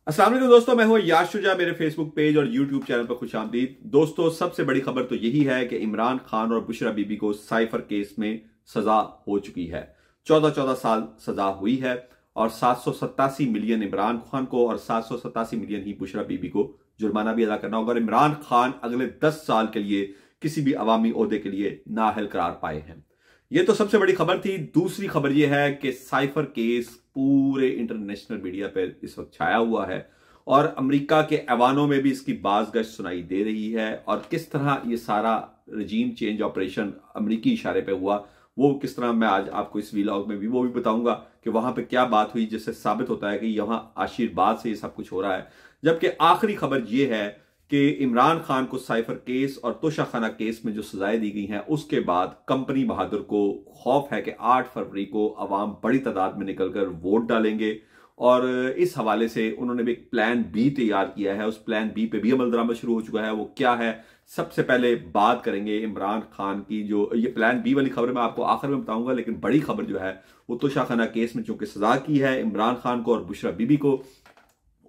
अस्सलाम वालेकुम दोस्तों, मैं हूं याश शुजा। मेरे फेसबुक पेज और यूट्यूब चैनल पर खुशामदीद। दोस्तों, सबसे बड़ी खबर तो यही है कि इमरान खान और बुशरा बीबी को साइफर केस में सजा हो चुकी है। 14 साल सजा हुई है और 787 मिलियन इमरान खान को और 787 मिलियन ही बुशरा बीबी को जुर्माना भी अदा करना होगा। और इमरान खान अगले 10 साल के लिए किसी भी अवामी ओहदे के लिए नाअहल करार पाए हैं। यह तो सबसे बड़ी खबर थी। दूसरी खबर यह है कि साइफर केस पूरे इंटरनेशनल मीडिया पर इस वक्त छाया हुआ है और अमेरिका के ऐवानों में भी इसकी बाज़गश्त सुनाई दे रही है। और किस तरह ये सारा रजीम चेंज ऑपरेशन अमेरिकी इशारे पे हुआ, वो किस तरह मैं आज आपको इस वीलॉग में भी वो भी बताऊंगा कि वहां पे क्या बात हुई जिससे साबित होता है कि यहां आशीर्वाद से ये सब कुछ हो रहा है। जबकि आखिरी खबर ये है कि इमरान खान को साइफर केस और तोशाखाना केस में जो सजाएं दी गई हैं, उसके बाद कंपनी बहादुर को खौफ है कि 8 फरवरी को अवाम बड़ी तादाद में निकलकर वोट डालेंगे। और इस हवाले से उन्होंने भी एक प्लान बी तैयार किया है। उस प्लान बी पे भी अमल दरामद शुरू हो चुका है। वो क्या है, सबसे पहले बात करेंगे इमरान खान की। जो ये प्लान बी वाली खबर मैं आपको आखिर में बताऊंगा, लेकिन बड़ी खबर जो है वो तोशाखाना केस में चूंकि सजा की है इमरान खान को और बुशरा बीबी को,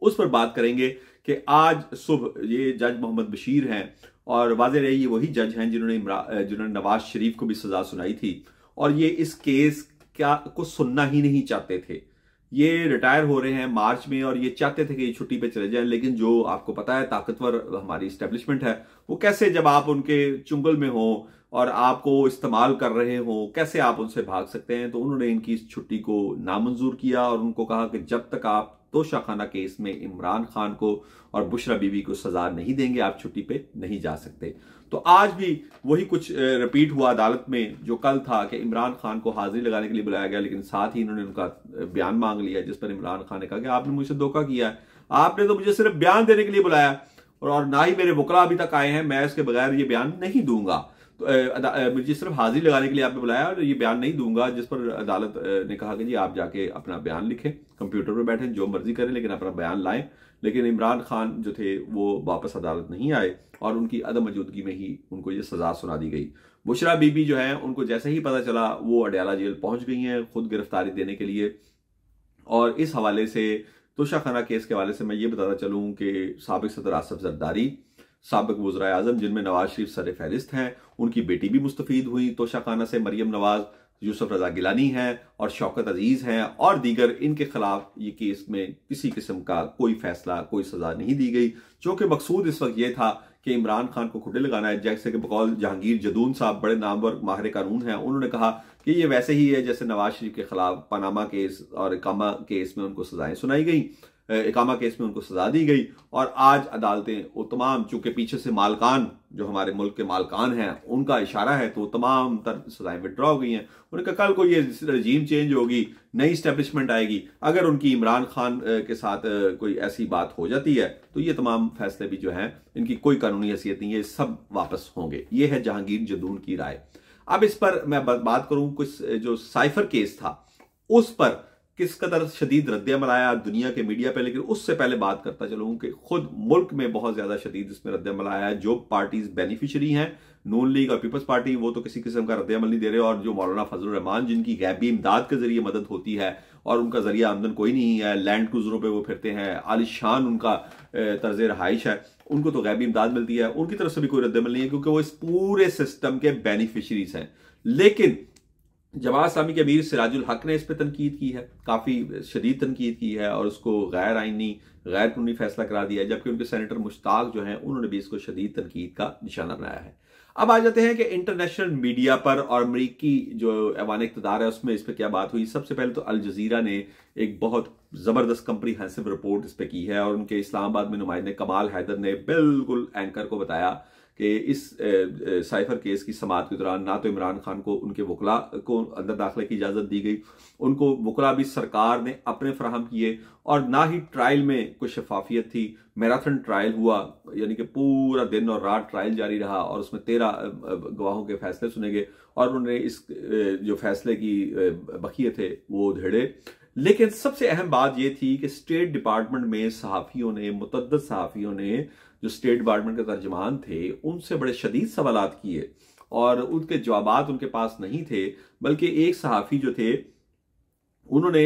उस पर बात करेंगे कि आज सुबह ये जज मोहम्मद बशीर हैं और वाज़ेह रही ये वही जज हैं जिन्होंने नवाज शरीफ को भी सजा सुनाई थी। और ये इस केस को सुनना ही नहीं चाहते थे। ये रिटायर हो रहे हैं मार्च में और ये चाहते थे कि ये छुट्टी पे चले जाएं, लेकिन जो आपको पता है ताकतवर हमारी इस्टेब्लिशमेंट है, वो कैसे जब आप उनके चुंगल में हो और आपको इस्तेमाल कर रहे हो, कैसे आप उनसे भाग सकते हैं। तो उन्होंने इनकी इस छुट्टी को नामंजूर किया और उनको कहा कि जब तक आप तोशाखाना केस में इमरान खान को और बुशरा बीबी को सजा नहीं देंगे, आप छुट्टी पे नहीं जा सकते। तो आज भी वही कुछ रिपीट हुआ अदालत में जो कल था कि इमरान खान को हाजिरी लगाने के लिए बुलाया गया, लेकिन साथ ही इन्होंने उनका बयान मांग लिया, जिस पर इमरान खान ने कहा कि आपने मुझे धोखा किया है, आपने तो मुझे सिर्फ बयान देने के लिए बुलाया और ना ही मेरे वकला अभी तक आए हैं, मैं इसके बगैर ये बयान नहीं दूंगा। तो मुझे सिर्फ हाजिरी लगाने के लिए आपने बुलाया और ये बयान नहीं दूंगा। जिस पर अदालत ने कहा कि जी आप जाके अपना बयान लिखें, कंप्यूटर पर बैठे जो मर्जी करें, लेकिन अपना बयान लाएं। लेकिन इमरान खान जो थे वो वापस अदालत नहीं आए और उनकी अदम मौजूदगी में ही उनको ये सजा सुना दी गई। बुशरा बीबी जो है उनको जैसे ही पता चला वो अडयाला जेल पहुंच गई हैं खुद गिरफ्तारी देने के लिए। और इस हवाले से तोशाखाना केस के हवाले से मैं ये बताता चलूं कि साबिक सदर आसिफ जरदारी, साबिक वज़ीर आज़म जिनमें नवाज शरीफ सर फहरिस्त हैं, उनकी बेटी भी मुस्तफ़ीद हुई तोशाखाना से। मरियम नवाज, यूसुफ रजा गिलानी हैं और शौकत अजीज हैं और दीगर। इनके खिलाफ ये केस में किसी किस्म का कोई फैसला, कोई सजा नहीं दी गई, चूंकि मकसूद इस वक्त ये था कि इमरान खान को खुडे लगाना है। जैसे कि बकौल जहांगीर जदून साहब बड़े नामवर माहिर कानून हैं, उन्होंने कहा कि ये वैसे ही है जैसे नवाज शरीफ के खिलाफ पनामा केस और इकामा केस में उनको सजाएं सुनाई गई, इकामा केस में उनको सजा दी गई। और आज अदालतें वो तमाम, चूंकि पीछे से मालकान जो हमारे मुल्क के मालकान हैं उनका इशारा है, तो तमाम तर सजाएं विड्रॉ हो गई हैं। उन्होंने कहा कल को ये रजीम चेंज होगी, नई स्टैब्लिशमेंट आएगी, अगर उनकी इमरान खान के साथ कोई ऐसी बात हो जाती है तो ये तमाम फैसले भी जो हैं इनकी कोई कानूनी हैसियत नहीं है, सब वापस होंगे। ये है जहांगीर जदून की राय। अब इस पर मैं बात करूं, कुछ जो साइफर केस था उस पर किस कदर शदीद रद्द-ए-अमल आया दुनिया के मीडिया पे, लेकिन उससे पहले बात करता चलूं कि खुद मुल्क में बहुत ज्यादा शदीद इसमें रद्द-ए-अमल आया है। जो पार्टीज बेनिफिशियरी हैं, नून लीग और पीपल्स पार्टी, वो तो किसी किस्म का रद्द-ए-अमल नहीं दे रहे। और जो मौलाना फजलुर रहमान जिनकी गैबी इमदाद के जरिए मदद होती है और उनका जरिया आमदन कोई नहीं है, लैंड क्रूजरों पर वो फिरते हैं, आलिशान उनका तर्ज रहाइश है, उनको तो गैबी इमदाद मिलती है, उनकी तरफ से भी कोई रद्द-ए-अमल नहीं है क्योंकि वो इस पूरे सिस्टम के बेनिफिशरीज हैं। लेकिन जमात इस्लामी के अमीर सिराजुल हक ने इस पर तनकीद की है, काफ़ी शदीद तनकीद की है और उसको गैर आइनी, गैर कानूनी फैसला करार दिया है। जबकि उनके सेनेटर मुश्ताक जो हैं उन्होंने भी इसको शदीद तनकीद का निशाना बनाया है। अब आ जाते हैं कि इंटरनेशनल मीडिया पर और अमरीकी जो ऐवान इक़्तिदार है उसमें इस पर क्या बात हुई। सबसे पहले तो अल जज़ीरा ने एक बहुत ज़बरदस्त कंप्रीहेंसिव रिपोर्ट इस पर की है और उनके इस्लामाबाद में नुमाइंदे कमाल हैदर ने बिल्कुल एंकर को बताया कि इस साइफर केस की समाअत के दौरान ना तो इमरान खान को उनके वकला को अंदर दाखिले की इजाज़त दी गई, उनको वकला भी सरकार ने अपने फराहम किए, और ना ही ट्रायल में कुछ शफाफियत थी। मैराथन ट्रायल हुआ, यानी कि पूरा दिन और रात ट्रायल जारी रहा और उसमें 13 गवाहों के फैसले सुने गए और उन्होंने इस जो फैसले की बखिए थे वो धेड़े। लेकिन सबसे अहम बात यह थी कि स्टेट डिपार्टमेंट में सहाफ़ियों ने, मुतअद्दिद सहाफ़ियों ने, जो स्टेट डिपार्टमेंट के तर्जमान थे, उनसे बड़े शदीद सवालात किए और उनके जवाबात उनके पास नहीं थे। बल्कि एक सहाफ़ी जो थे उन्होंने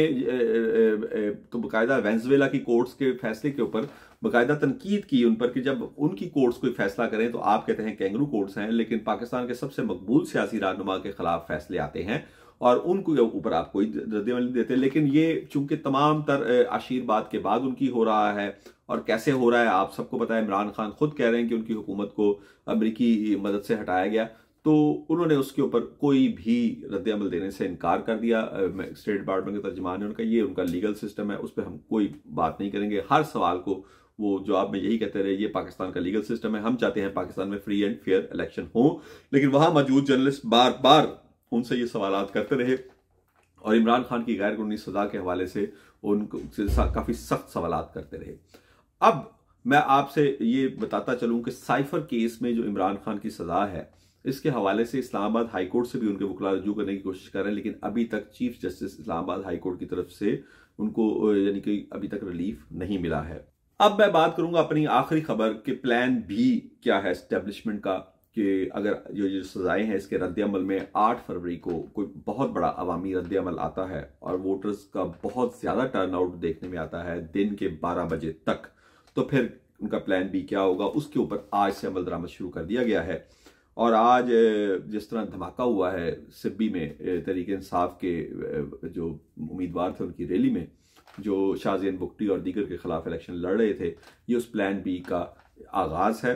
तो बाकायदा वेनेजुएला की कोर्ट्स के फैसले के ऊपर बाकायदा तनकीद की उन पर कि जब उनकी कोर्ट्स कोई फैसला करें तो आप कहते हैं कैंगरू कोर्ट्स हैं, लेकिन पाकिस्तान के सबसे मकबूल सियासी रहनुमा के खिलाफ फैसले आते हैं और उनके ऊपर आप कोई रद्दअमल नहीं देते। लेकिन ये चूंकि तमाम तर आशीर्वाद के बाद उनकी हो रहा है और कैसे हो रहा है आप सबको पता है। इमरान खान खुद कह रहे हैं कि उनकी हुकूमत को अमरीकी मदद से हटाया गया, तो उन्होंने उसके ऊपर कोई भी रद्दअमल देने से इनकार कर दिया। स्टेट डिपार्टमेंट के तर्जुमान ने उनका ये उनका लीगल सिस्टम है, उस पर हम कोई बात नहीं करेंगे। हर सवाल को वो जवाब में यही कहते रहे ये पाकिस्तान का लीगल सिस्टम है, हम चाहते हैं पाकिस्तान में फ्री एंड फेयर इलेक्शन हो। लेकिन वहां मौजूद जर्नलिस्ट बार बार उनसे ये सवाल करते रहे और इमरान खान की गैर कानूनी सजा के हवाले से उनको काफी सख्त सवाल करते रहे। अब मैं आपसे ये बताता चलूं कि साइफर केस में जो इमरान खान की सजा है, इसके हवाले से इस्लामाबाद हाई कोर्ट से भी उनके वकील रजू करने की कोशिश कर रहे हैं, लेकिन अभी तक chief justice Islamabad high court की तरफ से उनको यानी कि अभी तक रिलीफ नहीं मिला है। अब मैं बात करूंगा अपनी आखिरी खबर कि प्लान भी क्या है एस्टेब्लिशमेंट का, कि अगर जो सजाएं हैं इसके रद्दअमल में 8 फरवरी को कोई बहुत बड़ा अवामी रद्दअमल आता है और वोटर्स का बहुत ज्यादा टर्नआउट देखने में आता है दिन के 12 बजे तक, तो फिर उनका प्लान बी क्या होगा उसके ऊपर आज से अमल दरामद शुरू कर दिया गया है। और आज जिस तरह धमाका हुआ है सिब्बी में तहरीक इंसाफ के जो उम्मीदवार थे उनकी रैली में, जो शाहजेन बुगटी और दीगर के खिलाफ इलेक्शन लड़ रहे थे, ये उस प्लान बी का आगाज है।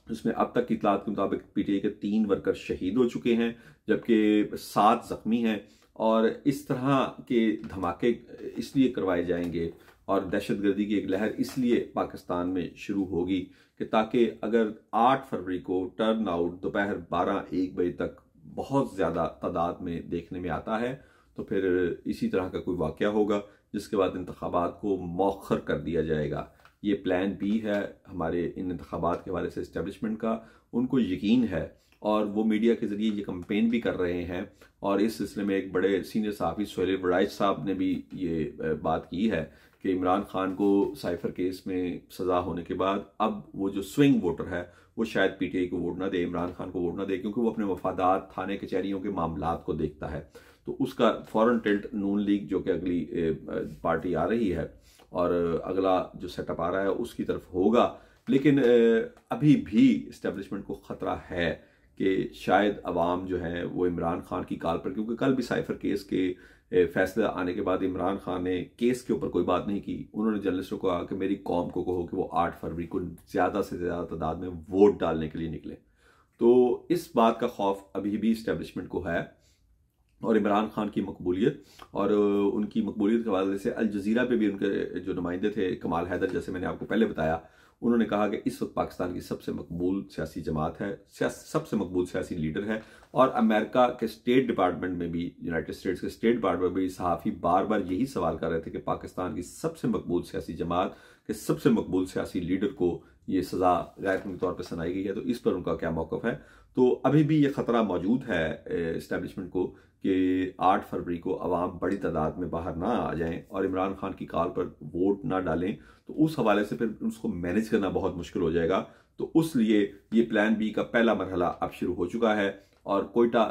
इसमें अब तक की इतलात के मुताबिक पीटीआई के 3 वर्कर शहीद हो चुके हैं जबकि 7 जख्मी हैं। और इस तरह के धमाके इसलिए करवाए जाएंगे और दहशतगर्दी की एक लहर इसलिए पाकिस्तान में शुरू होगी कि ताकि अगर 8 फरवरी को टर्न आउट दोपहर 12-1 बजे तक बहुत ज़्यादा तादाद में देखने में आता है तो फिर इसी तरह का कोई वाक़या होगा जिसके बाद इंतखाबात को मौखर कर दिया जाएगा। ये प्लान बी है हमारे इन इंतखाबात के हवाले से इस्टेब्लिशमेंट का, उनको यकीन है और वो मीडिया के जरिए ये कंपेन भी कर रहे हैं। और इस सिलसिले में एक बड़े सीनियर सहाफ़ी सोहेल वड़ाइच साहब ने भी ये बात की है कि इमरान खान को साइफर केस में सज़ा होने के बाद अब वो जो स्विंग वोटर है वो शायद पीटीआई को वोट ना दे, इमरान खान को वोट ना दे, क्योंकि वो अपने मफादात थाने कचहरियों के मामलात को देखता है। तो उसका फॉरेन टिल्ट नून लीग जो कि अगली पार्टी आ रही है और अगला जो सेटअप आ रहा है उसकी तरफ होगा। लेकिन अभी भी इस्टेब्लिशमेंट को ख़तरा है कि शायद अवाम जो है वो इमरान खान की काल पर, क्योंकि कल भी साइफर केस के फैसले आने के बाद इमरान खान ने केस के ऊपर कोई बात नहीं की। उन्होंने जर्नलिस्टों को कहा कि मेरी कौम को कहो कि वो 8 फरवरी को ज़्यादा से ज़्यादा तादाद में वोट डालने के लिए निकले। तो इस बात का खौफ अभी भी इस्टेब्लिशमेंट को है। और इमरान खान की मकबूलियत और उनकी मकबूलियत के हवाले से अल जजीरा पे भी उनके जो नुमाइंदे थे कमाल हैदर, जैसे मैंने आपको पहले बताया, उन्होंने कहा कि इस वक्त पाकिस्तान की सबसे मकबूल सियासी जमात है, सबसे मकबूल सियासी लीडर है। और अमेरिका के स्टेट डिपार्टमेंट में भी, यूनाइटेड स्टेट्स के स्टेट डिपार्टमेंट में भी सहाफ़ी बार बार यही सवाल कर रहे थे कि पाकिस्तान की सबसे मकबूल सियासी जमात के सबसे मकबूल सियासी लीडर को ये सज़ा गैर कानूनी तौर पर सुनाई गई है, तो इस पर उनका क्या मौक़िफ़ है। तो अभी भी ये ख़तरा मौजूद है इस्टेब्लिशमेंट को कि 8 फरवरी को अवाम बड़ी तादाद में बाहर ना आ जाएं और इमरान खान की कॉल पर वोट ना डालें, तो उस हवाले से फिर उसको मैनेज करना बहुत मुश्किल हो जाएगा। तो उस लिए ये प्लान बी का पहला मरहला अब शुरू हो चुका है। और कोयटा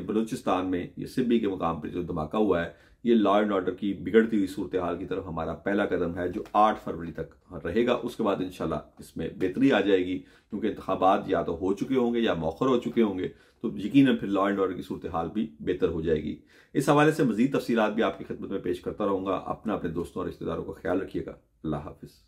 बलूचिस्तान में ये सिब्बी के मुकाम पर जो धमाका हुआ है, ये लॉ एंड ऑर्डर की बिगड़ती हुई सूरत हाल की तरफ हमारा पहला कदम है जो 8 फरवरी तक रहेगा। उसके बाद इंशाल्लाह इसमें बेहतरी आ जाएगी, क्योंकि इंतखाबात या तो हो चुके होंगे या मौखर हो चुके होंगे, तो यकीनन फिर लॉ एंड ऑर्डर की सूरत हाल भी बेहतर हो जाएगी। इस हवाले से मजीद तफसीलात भी आपकी खिदमत में पेश करता रहूंगा। अपने दोस्तों और रिश्तेदारों का ख्याल रखिएगा। अल्लाह हाफिज।